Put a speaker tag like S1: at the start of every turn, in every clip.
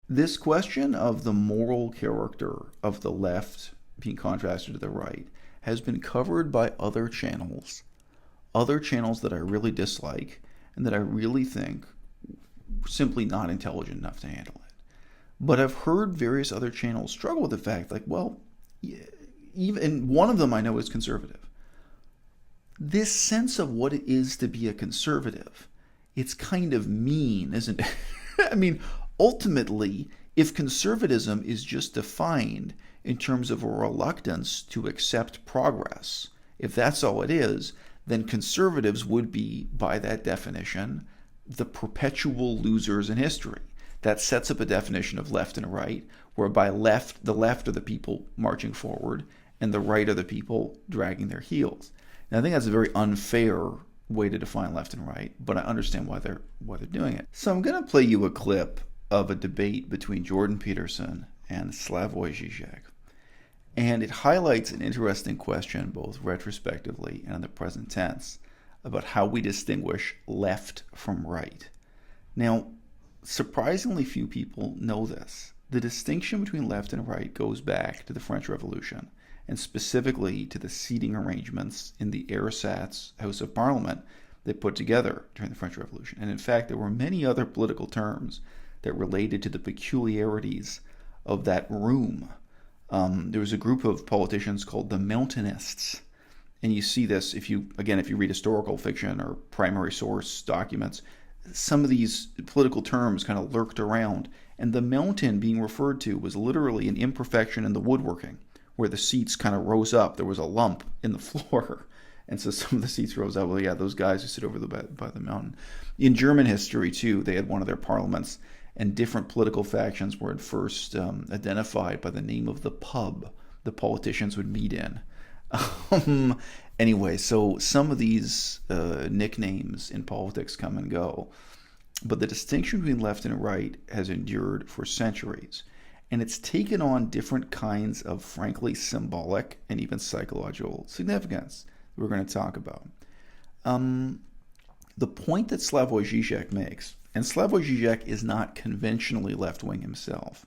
S1: This question of the moral character of the left being contrasted to the right has been covered by other channels that I really dislike and that I really think simply not intelligent enough to handle it. But I've heard various other channels struggle with the fact, like, well, even one of them I know is conservative. This sense of what it is to be a conservative, it's kind of mean, isn't it? I mean, ultimately, if conservatism is just defined in terms of a reluctance to accept progress, if that's all it is, then conservatives would be, by that definition, the perpetual losers in history. That sets up a definition of left and right, whereby the left are the people marching forward, and the right are the people dragging their heels. And I think that's a very unfair way to define left and right, but I understand why they're doing it. So I'm going to play you a clip of a debate between Jordan Peterson and Slavoj Žižek. And it highlights an interesting question, both retrospectively and in the present tense, about how we distinguish left from right. Now, surprisingly few people know this. The distinction between left and right goes back to the French Revolution, and specifically to the seating arrangements in the ersatz House of Parliament they put together during the French Revolution. And in fact, there were many other political terms that related to the peculiarities of that room. There was a group of politicians called the Mountainists, and you see this if you read historical fiction or primary source documents. Some of these political terms kind of lurked around, and the mountain being referred to was literally an imperfection in the woodworking, where the seats kind of rose up. There was a lump in the floor, and so some of the seats rose up. Well, yeah, those guys who sit over by the mountain. In German history, too, they had one of their parliaments, and different political factions were at first identified by the name of the pub the politicians would meet in. Anyway, so some of these nicknames in politics come and go, but the distinction between left and right has endured for centuries, and it's taken on different kinds of, frankly, symbolic and even psychological significance that we're going to talk about. The point that Slavoj Žižek makes, and Slavoj Žižek is not conventionally left-wing himself,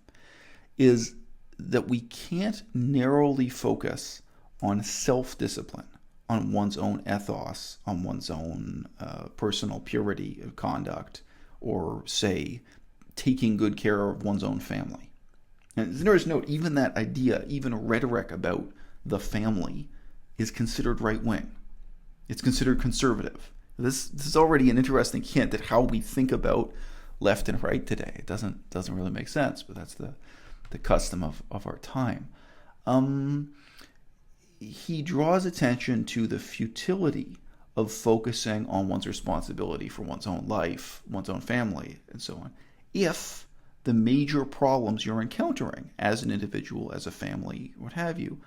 S1: is that we can't narrowly focus on self-discipline, on one's own ethos, on one's own personal purity of conduct, or, say, taking good care of one's own family. And notice, note, even that idea, even rhetoric about the family is considered right-wing. It's considered conservative. This is already an interesting hint at how we think about left and right today. It doesn't really make sense, but that's the custom of our time. He draws attention to the futility of focusing on one's responsibility for one's own life, one's own family, and so on, if the major problems you're encountering as an individual, as a family, what have you,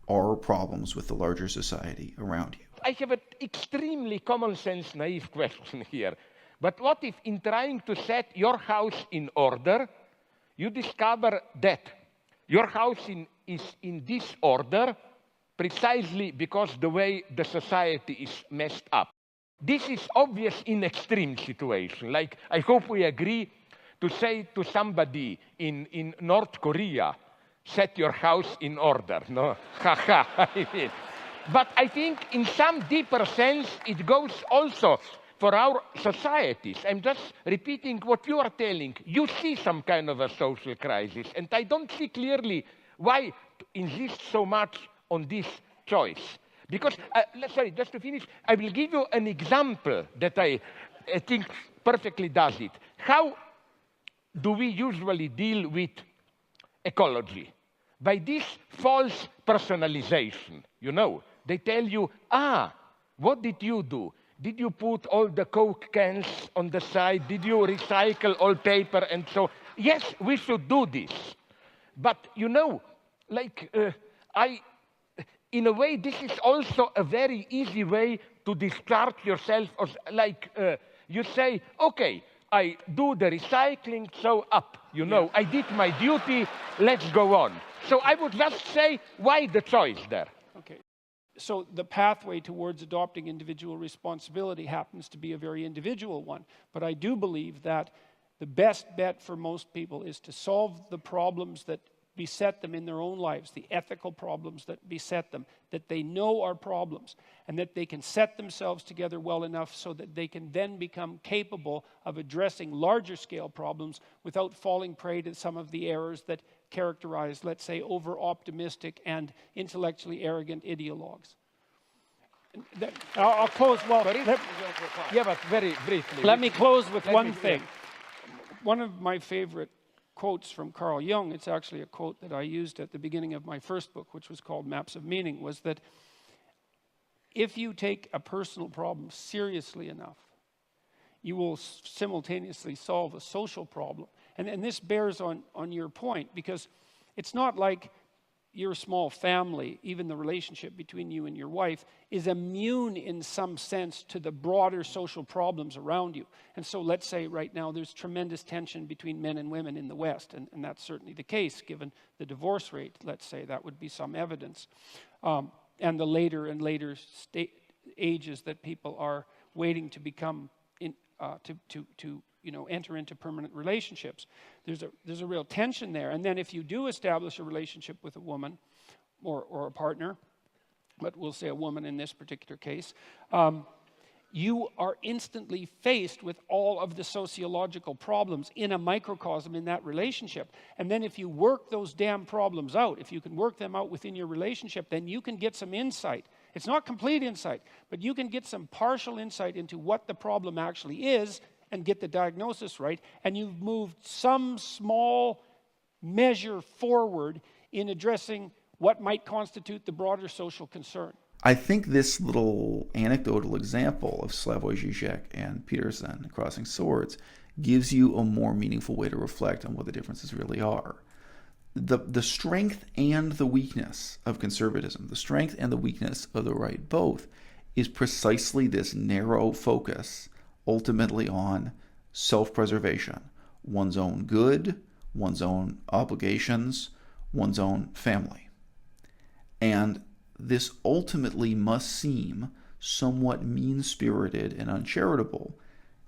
S1: are problems with the larger society around you.
S2: I have an extremely common sense, naive question here. But what if in trying to set your house in order, you discover that your house is in disorder precisely because the way the society is messed up? This is obvious in extreme situation. Like, I hope we agree to say to somebody in North Korea, set your house in order. No, haha. I mean. But I think in some deeper sense, it goes also for our societies. I'm just repeating what you are telling. You see some kind of a social crisis, and I don't see clearly why to insist so much on this choice. Because, sorry, just to finish, I will give you an example that I think perfectly does it. How do we usually deal with ecology? By this false personalization, you know. They tell you, what did you do? Did you put all the Coke cans on the side? Did you recycle all paper and so? Yes, we should do this. But, you know, like, in a way, this is also a very easy way to discharge yourself. Like, you say, okay, I do the recycling, so up. You know, I did my duty, let's go on. So I would just say, why the choice there?
S3: Okay. So the pathway towards adopting individual responsibility happens to be a very individual one. But I do believe that The best bet for most people is to solve the problems that beset them in their own lives, the ethical problems that beset them, that they know are problems, and that they can set themselves together well enough so that they can then become capable of addressing larger scale problems without falling prey to some of the errors that characterize, let's say, over-optimistic and intellectually arrogant ideologues. I'll close. Well,
S2: but very briefly.
S3: let me close with one thing. One of my favorite quotes from Carl Jung, it's actually a quote that I used at the beginning of my first book, which was called Maps of Meaning, was that if you take a personal problem seriously enough, you will simultaneously solve a social problem. And this bears on your point, because it's not like your small family, even the relationship between you and your wife, is immune in some sense to the broader social problems around you. And so let's say right now there's tremendous tension between men and women in the West, and that's certainly the case given the divorce rate, let's say. That would be some evidence. And the later and later ages that people are waiting to become, enter into permanent relationships. There's a real tension there. And then if you do establish a relationship with a woman or a partner, but we'll say a woman in this particular case, you are instantly faced with all of the sociological problems in a microcosm in that relationship. And then if you work those damn problems out, if you can work them out within your relationship, then you can get some insight. It's not complete insight, but you can get some partial insight into what the problem actually is and get the diagnosis right, and you've moved some small measure forward in addressing what might constitute the broader social concern.
S1: I think this little anecdotal example of Slavoj Žižek and Peterson crossing swords gives you a more meaningful way to reflect on what the differences really are. The strength and the weakness of conservatism, the strength and the weakness of the right both, is precisely this narrow focus ultimately on self-preservation, one's own good, one's own obligations, one's own family. And this ultimately must seem somewhat mean-spirited and uncharitable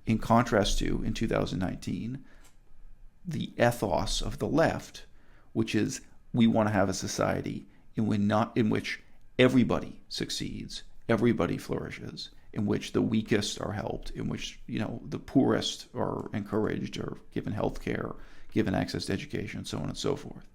S1: in contrast to, in 2019, the ethos of the left, which is we want to have a society in which everybody succeeds, everybody flourishes, in which the weakest are helped, in which the poorest are encouraged or given health care, given access to education, so on and so forth.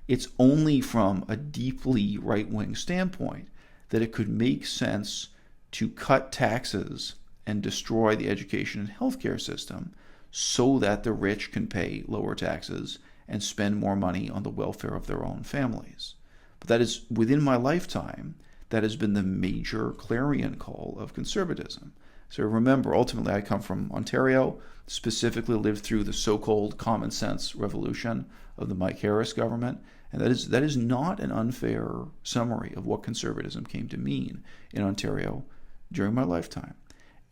S1: It's only from a deeply right-wing standpoint that it could make sense to cut taxes and destroy the education and healthcare system so that the rich can pay lower taxes and spend more money on the welfare of their own families. But that is, within my lifetime, that has been the major clarion call of conservatism. So remember, ultimately, I come from Ontario, specifically lived through the so-called common sense revolution of the Mike Harris government, and that is not an unfair summary of what conservatism came to mean in Ontario during my lifetime.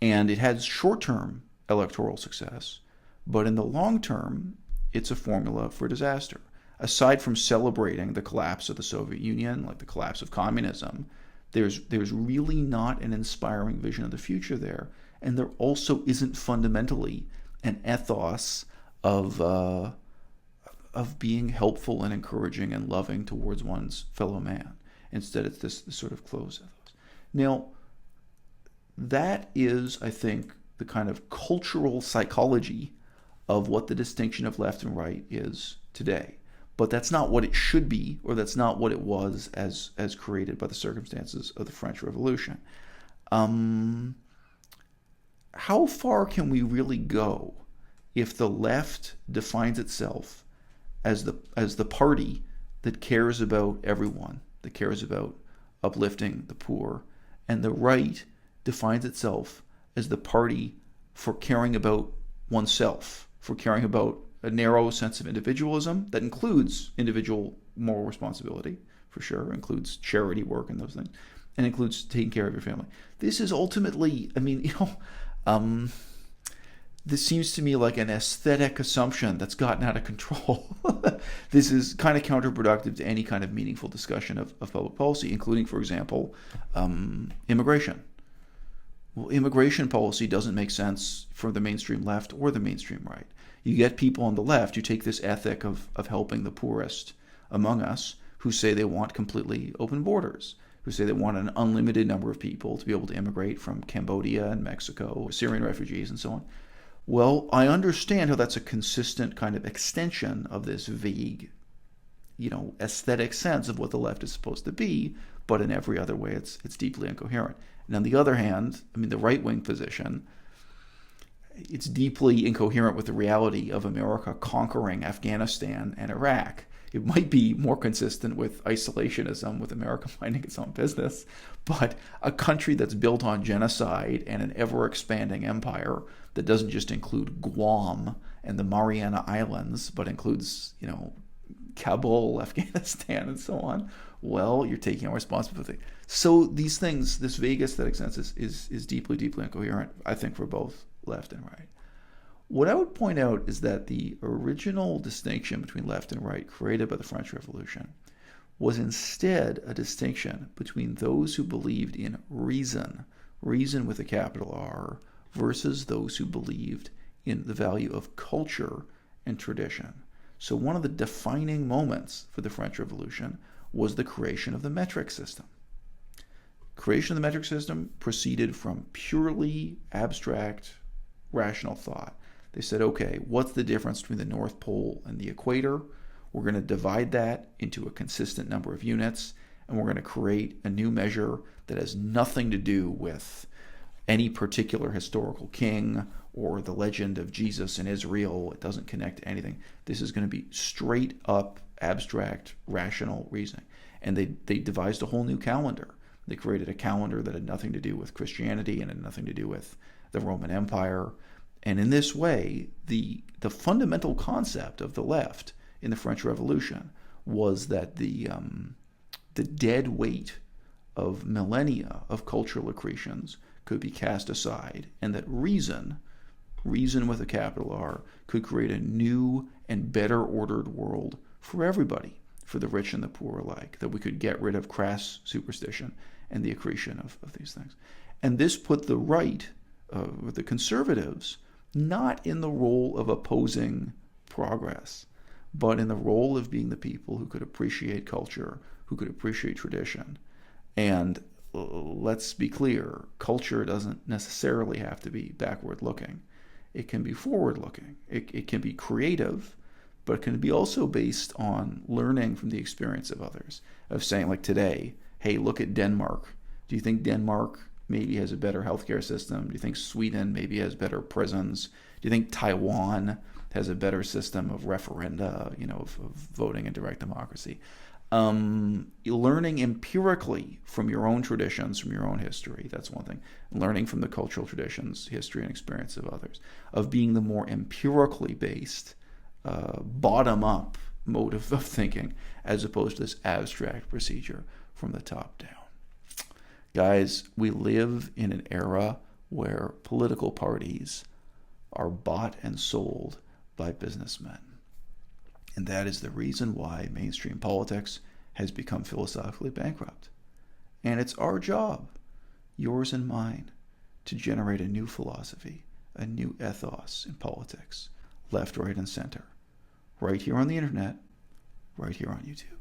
S1: And it had short-term electoral success, but in the long term, it's a formula for disaster. Aside from celebrating the collapse of the Soviet Union, like the collapse of communism, there's really not an inspiring vision of the future there, and there also isn't fundamentally an ethos of being helpful and encouraging and loving towards one's fellow man. Instead, it's this sort of closed ethos. Now, that is, I think, the kind of cultural psychology of what the distinction of left and right is today. But that's not what it should be, or that's not what it was as created by the circumstances of the French Revolution. How far can we really go if the left defines itself as the party that cares about everyone, that cares about uplifting the poor, and the right defines itself as the party for caring about oneself, for caring about a narrow sense of individualism that includes individual moral responsibility, for sure, includes charity work and those things, and includes taking care of your family. This is ultimately, this seems to me like an aesthetic assumption that's gotten out of control. This is kind of counterproductive to any kind of meaningful discussion of public policy, including, for example, immigration. Well, immigration policy doesn't make sense for the mainstream left or the mainstream right. You get people on the left who take this ethic of helping the poorest among us, who say they want completely open borders, who say they want an unlimited number of people to be able to immigrate from Cambodia and Mexico, Syrian refugees and so on. Well, I understand how that's a consistent kind of extension of this vague, aesthetic sense of what the left is supposed to be, but in every other way it's deeply incoherent. And on the other hand, the right-wing position, it's deeply incoherent with the reality of America conquering Afghanistan and Iraq. It might be more consistent with isolationism, with America minding its own business, but a country that's built on genocide and an ever-expanding empire that doesn't just include Guam and the Mariana Islands, but includes, Kabul, Afghanistan, and so on, well, you're taking on responsibility. So these things, this vague aesthetic sense is deeply, deeply incoherent, I think, for both left and right. What I would point out is that the original distinction between left and right created by the French Revolution was instead a distinction between those who believed in reason with a capital R, versus those who believed in the value of culture and tradition. So one of the defining moments for the French Revolution was the creation of the metric system. Creation of the metric system proceeded from purely abstract, rational thought. They said, okay, what's the difference between the North Pole and the equator? We're going to divide that into a consistent number of units, and we're going to create a new measure that has nothing to do with any particular historical king or the legend of Jesus in Israel. It doesn't connect to anything. This is going to be straight up abstract, rational reasoning. And they devised a whole new calendar. They created a calendar that had nothing to do with Christianity and had nothing to do with the Roman Empire. And in this way, the fundamental concept of the left in the French Revolution was that the dead weight of millennia of cultural accretions could be cast aside, and that reason with a capital R, could create a new and better ordered world for everybody, for the rich and the poor alike, that we could get rid of crass superstition and the accretion of these things. And this put the right, the conservatives, not in the role of opposing progress, but in the role of being the people who could appreciate culture, who could appreciate tradition. And let's be clear, culture doesn't necessarily have to be backward-looking. It can be forward-looking. It can be creative, but it can be also based on learning from the experience of others, of saying, like today, hey, look at Denmark. Do you think Denmark maybe has a better healthcare system? Do you think Sweden maybe has better prisons? Do you think Taiwan has a better system of referenda, of voting and direct democracy? Learning empirically from your own traditions, from your own history, that's one thing. Learning from the cultural traditions, history, and experience of others. Of being the more empirically based, bottom-up mode of thinking, as opposed to this abstract procedure from the top down. Guys, we live in an era where political parties are bought and sold by businessmen. And that is the reason why mainstream politics has become philosophically bankrupt. And it's our job, yours and mine, to generate a new philosophy, a new ethos in politics, left, right, and center. Right here on the internet, right here on YouTube.